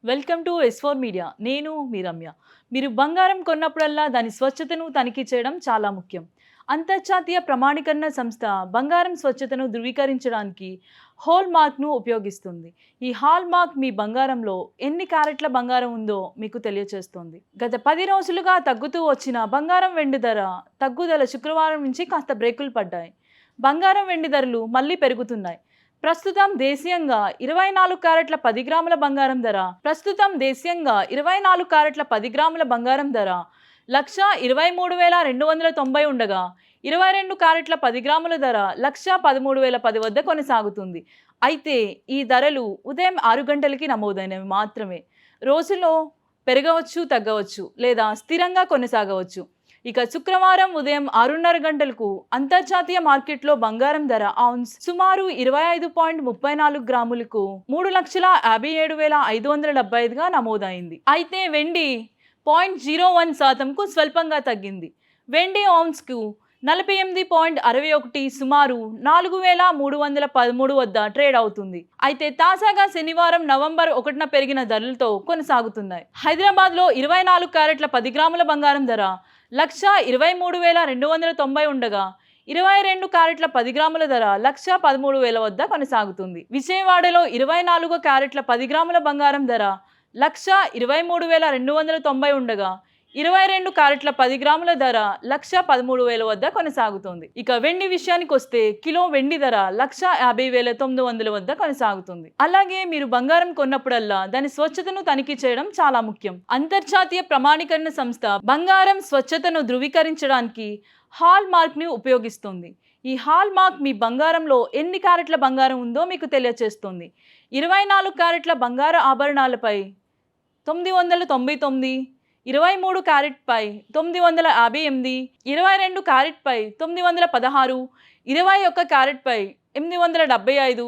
Welcome to S4 media. నేను మీ రమ్య. మీరు బంగారం కొన్నప్పుడల్లా దాని స్వచ్ఛతను తనిఖీ చేయడం చాలా ముఖ్యం. అంతర్జాతీయ ప్రమాణీకరణ సంస్థ బంగారం స్వచ్ఛతను ధృవీకరించడానికి హాల్ మార్క్ను ఉపయోగిస్తుంది. ఈ హాల్ మార్క్ మీ బంగారంలో ఎన్ని క్యారెట్ల బంగారం ఉందో మీకు తెలియచేస్తుంది. గత 10 రోజులుగా తగ్గుతూ వచ్చిన బంగారం వెండి ధర తగ్గుదల శుక్రవారం నుంచి కాస్త బ్రేకులు పడ్డాయి. బంగారం వెండి ధరలు మళ్ళీ పెరుగుతున్నాయి. ప్రస్తుతం దేశీయంగా 24 క్యారెట్ల 10 గ్రాముల బంగారం ధర 1,23,290 ఉండగా 22 క్యారెట్ల 10 గ్రాముల ధర 1,13,010 వద్ద కొనసాగుతుంది. అయితే ఈ ధరలు ఉదయం 6 గంటలకి నమోదైనవి మాత్రమే. రోజులో పెరగవచ్చు, తగ్గవచ్చు లేదా స్థిరంగా కొనసాగవచ్చు. ఇక శుక్రవారం ఉదయం 6:30 గంటలకు అంతర్జాతీయ మార్కెట్లో బంగారం ధర ఔన్స్ సుమారు 25.34 గ్రాములకు 3,57,575గా నమోదైంది. అయితే వెండి 0.01%కు స్వల్పంగా తగ్గింది. వెండి ఔన్స్కు 48.61 సుమారు 4,313 వద్ద ట్రేడ్ అవుతుంది. అయితే తాజాగా శనివారం నవంబర్ 1న పెరిగిన ధరలతో కొనసాగుతున్నాయి. హైదరాబాద్లో 24 క్యారెట్ల 10 గ్రాముల బంగారం ధర 1,23,290 ఉండగా 22 క్యారెట్ల 10 గ్రాముల ధర 1,13,000 వద్ద కొనసాగుతుంది. విజయవాడలో 24 క్యారెట్ల 10 గ్రాముల బంగారం ధర 1,23,290 ఉండగా 22 క్యారెట్ల 10 గ్రాముల ధర 1,13,000 వద్ద కొనసాగుతుంది. ఇక వెండి విషయానికి వస్తే కిలో వెండి ధర 1,50,900 వద్ద కొనసాగుతుంది. అలాగే మీరు బంగారం కొన్నప్పుడల్లా దాని స్వచ్ఛతను తనిఖీ చేయడం చాలా ముఖ్యం. అంతర్జాతీయ ప్రమాణీకరణ సంస్థ బంగారం స్వచ్ఛతను ధృవీకరించడానికి హాల్ మార్క్ని ఉపయోగిస్తుంది. ఈ హాల్ మార్క్ మీ బంగారంలో ఎన్ని క్యారెట్ల బంగారం ఉందో మీకు తెలియచేస్తుంది. 24 క్యారెట్ల బంగారు ఆభరణాలపై 999, 23 క్యారెట్పై 958, 22 క్యారెట్పై 916, 21 క్యారెట్పై 875,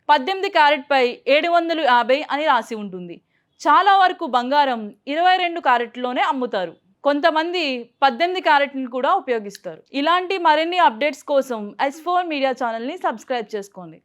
18 క్యారెట్పై 750 అని రాసి ఉంటుంది. చాలా వరకు బంగారం 22 క్యారెట్లోనే అమ్ముతారు. కొంతమంది 18 క్యారెట్ని కూడా ఉపయోగిస్తారు. ఇలాంటి మరిన్ని అప్డేట్స్ కోసం S4 మీడియా ఛానల్ని సబ్స్క్రైబ్ చేసుకోండి.